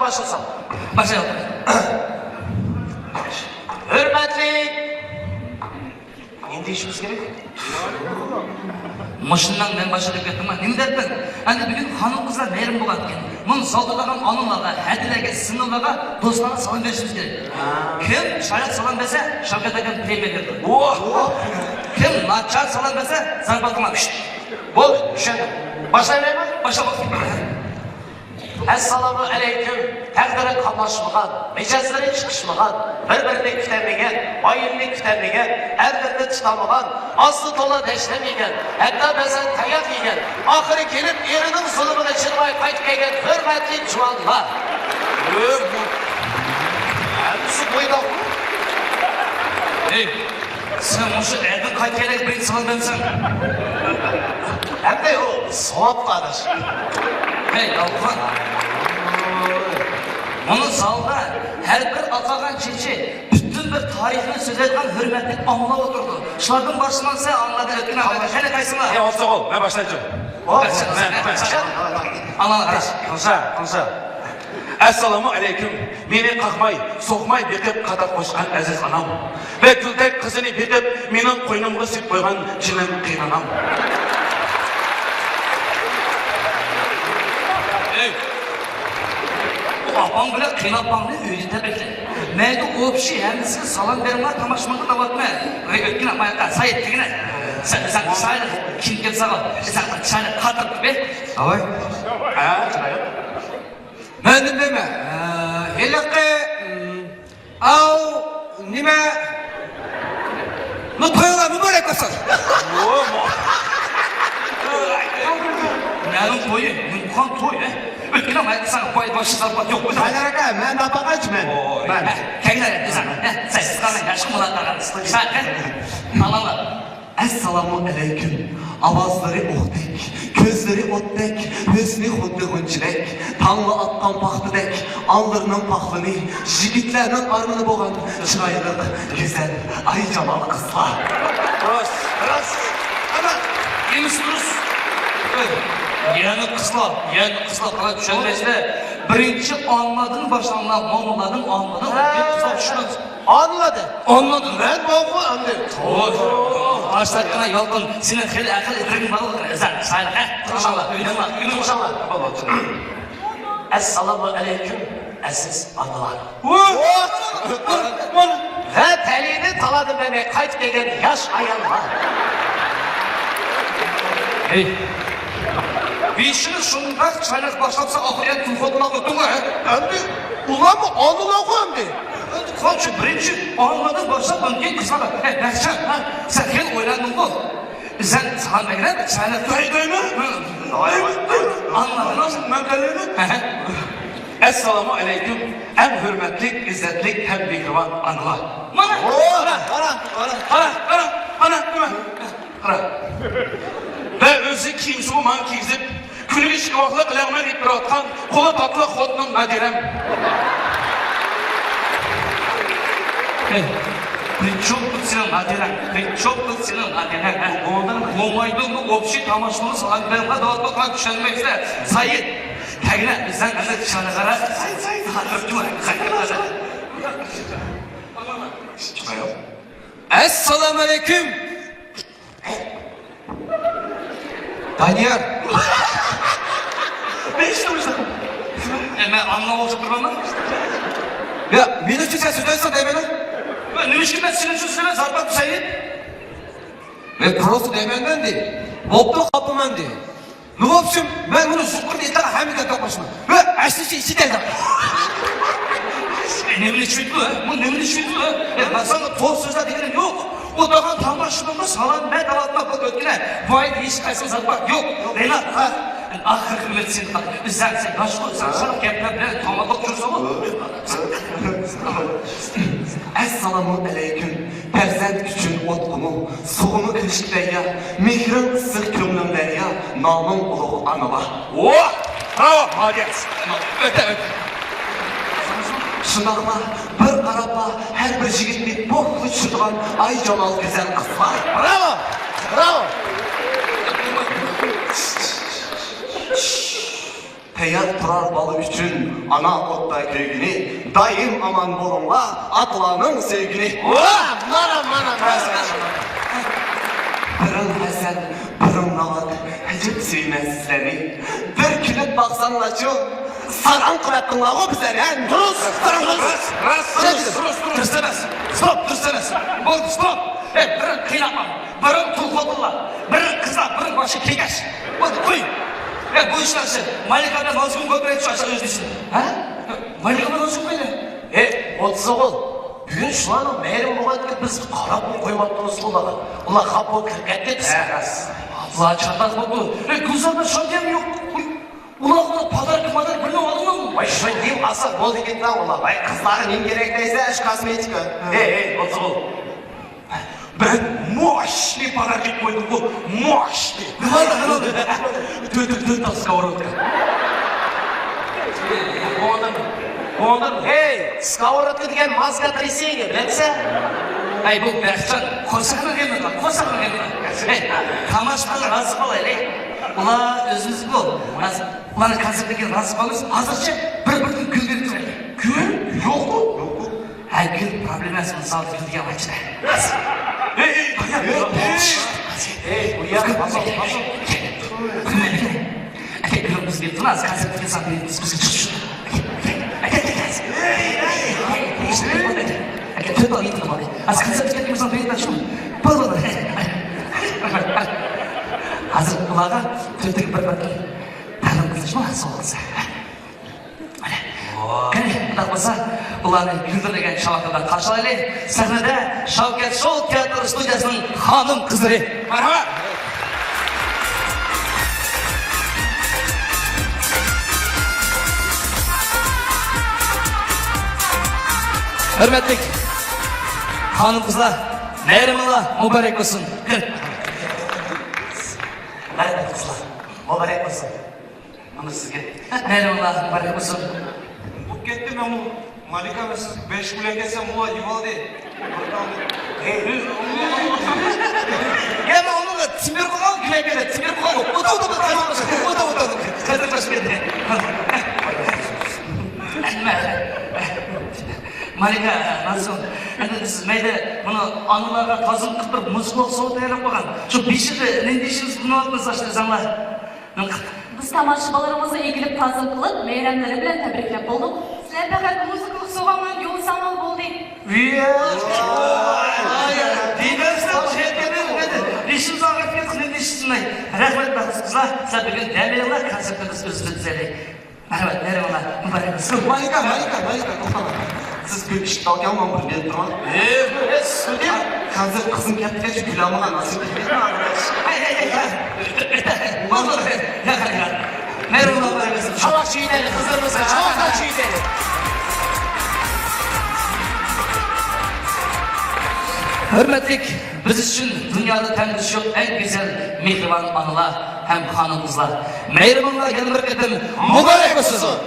başlasam. Başlayalım. Hürmetli. Ne deyişimiz gerek? Maşından ben başladık ettim ha. Ne derdim? Hani bir gün hanım kızlar mehrim bulan ekan. Bunun saldılagan anılarga, hadilerge, singillarga dostlarga salom berishimiz kerak. Kim shayat salom bersa, Shavkat akam premiya berdi. Kim nachar salom bersa, zarbat qilamiz. Bol, düşündüm. Başlayalım mı? Başla bakalım. Assalamu aleyküm. Taqdiri qamashmagan, mijozlari chiqishmagan, bir-birini kutamagan, oyinni kutamagan, er-birini tutamagan, asli to'la tashlamagan, hatto ba'zan tayoq yegan, oxiri kelib erining zulmini chirmay qaytib kelgan hurmatli juvonlar. Hamsi bo'ydoqmi? Ey, sen o'sha erdan qaytganlarga birinchi salom bersan. Hamda o savob qadish. Hey, yalqon. Onun salda her bir atagan çeçi bütün bir tarihini söz etken hürmetli anla oturdu. Şulardan başlaman sen anladın ötün anladın. Hele kaysın var. Olsa ol, ben başlayacağım. Anladın. Konsa. Assalamu aleyküm. Beni kalkmay, sokmay bekip katak koşkan aziz anam. Ve güldek kızını bekip benim koynumda sık koygan cinin kıynanam. Apam bile kıynapamını öğütte bekle. Neydi o bir şey hem de size salam verin var tamaşmada da bakma. Ötkin ama sayet digine. Sen sayet kim kim salam. Sen sayet katır be. Avay. Ben deme. Helakı av nime Nutoyla mübarek olsun. Neyden toyu? Mümkün toyu. Ötkin ama sana koy başı sarpat yok. Hayıraka ben napağa içmem. Ben. Kegler sen. Sen sıkalım yaşım olanlar. Sen. Anladın. Esselamu aleyküm. Avazları ohdek, gözleri otdek, hüsnü xuddi hunçilek, tanlı attan baxtıdek, allarının paxlını, jigitlerinin armını boğan, çıraylık, güzel, ay camal kızlar. Ras. Ama yemişsiniz. Yani kızlar falan düşenmezde. Birinci anladın başlanılan mamuladın anladın. Bir kızlar düşünün. Anladın. Ben boğu anladım. Başlatına yolgun. Senin heli akıl idrekin balı olur. Sen sayılır. İnşallah. İnşallah. Assalamu aleyküm aziz analar. Ve telini taladı beni kayıt gelen yaş ayanlar. Hey. Bir işini şundak çaynak başlatsa ahıya tufadına ötün ha. Emdi, ulan mı anıla koyamdı? Koç birinci anladın başlatman ki kızana. Ben sen hel oynadın bu. Sen sana bekler çaynak Duydun mu? Anladın mı? Ben kalemi. Esselamu aleyküm. En hürmetli, izzetli, hem mihriban anılar. Ana. Ve özü kimsi bu man kizip, külü işkivaklı kılağına gittir atkan, kolu tatlı kodunun nadirem. Çok kutsinın nadiren, çok kutsinın nadiren. Olmaydın bu opşi tamaşmalı salan benimle dağıtmak lan düşenmekse. Sayın, tegine bizden kızı çanıkara. Sayın, hatırtı var. Esselamu aleyküm. Danyar. Ne işte bu işte? Ben anlamamışım durmamı. Ya, beni için sen söylüyorsan demene. Ben demiştim ben senin sözüne zarbat sayın. Ve prosu demenden değil. Boptu kapıman değil. Ne yapsın? Ben bunu şükür diye daha hem de tapmışım. Ve aslında işi geldi. Nemli çüydü ha. Bu nemli çüydü ha. Ben sana toz sözler diyelim yok. O daha tamaşımında salan ben davatmak bak ötkine. Bu ayet hiç kaysın zarbat yok. Renat ha. Ahır hürmetsin. Sen yaş koy. Sen sana kepler bile tamamak çözse bu. Esselamu aleyküm. Perzent üçün otlumu, soğumu kışkıya, mihrin ısık kömlümlerya, namın uluğu anılar. Bravo, madiyet. Öte. Şunağıma bir qarabla her bir jigitni boğlu çırdıgan ay camal güzel kızlar. Bravo. Teya, Dünya turar balı üçün ana otta köygünü, daim aman bolunla atılanın sevgini. Mana. Pırıl Hasan, pırıl Navat, hecip süymez seni. Bir külüp baksanla çok, saran kırattın la o bize ne? Duruz, Dursanız. Oldu, stop. Bir kıynatma, bir tulkodulla, bir kızla, bir başı kekeş. Oldu, koy. Bu işler için Malika'da mazgın köprek şu aşağı özdesin. Ha? Malika'da mazgın böyle. Otsa ol. Bugün şu an meyrim boğazda biz qarab koymattığımız olarak. Ular kapı kırkette biz. Allah çatlak oldu. Kızlarda şantiyem yok. Ulan padar bilmem alınmam mı? Vay şu diyeyim asıl bol dikkat lan ular. Vay kızların en gerekliyse iş kosmetika. Otsa ol. Ben moşli parakit koydum bu. Moşli. Ne oldu? Dört tas skavrotka. Ondan skavorotka degan mazga tresiga bilamsan? Ay bu Berkcan ko'rsatma gelmedi lan, ko'rsatma gelmedi. Kamaşmalar razı qolaylik. Ular o'zimiz bu. Ularni konsertga razı qolamiz. Hozircha bir-birini kuldirib turaylik. Kul? Yo'qku. Hay kul problemasi misol degan vaqtda. Buraya Aka kulimiz bir turamiz, konsertga sanmaymiz. Aka to'rt oy yetib qoldi. Konsertga kimsan to'yib shu. Bo'ldi. Hozir ularga to'rtga bir ta'lim qilishmi so'rasa. Mana. Qani, bunday bo'lsa, ularni güldürgen şarkıda karşılayalım. Sahnede Şavket Show Tiyatro Studiyası'nın hanım kızları. Merhaba. Hürmetlik hanım kızlar, meyrimullah mübarek olsun. Hadi kızlar, mübarek olsun. Onu sizge. Meyrimullah mübarek olsun. Bu kettim ben bu Malika ve siz 5 kule kessem bu yuval değil. Ya ben onu da timir koyalım güle timir koyalım. O da kazan başı geldi. Malika nasıl? Endi siz meyde bunu anılarga tazım kıptırıp muzluq soğuk tayyorlab qo'ygan. Shu beshigi ne deyishimiz buni olib so'zlashtirsanglar. Biz tomoshabinlarimizni egilib ta'zim qilib, bayramlari bilan tabriklab bo'ldik. Sizlar faqat musiqalik so'g'aman yo'l samol bo'lding. Deyishimiz og'ritgan qilib deyishsinlar. Rahmat qizlar, sizlar bugun damirlar konsertimiz o'tkazdik. Rahmat, merhabalar. Muborak bo'lsin. Malika, to'xtama. Siz ko'p ish qilganman bir berib turaman. Studiya. Hozir qizim kattaga kulamagan nasib etdi. Merhaba, muborak bo'lsin. Çalak çiğneli kızlarımızı, çalaklar çiğneli. Hürmetlik, biz için dünyada tanıdışı yok en güzel mihriban anılar hem hanım kızlar. Meyrimanlar gelin bir kedim mübarek olsun.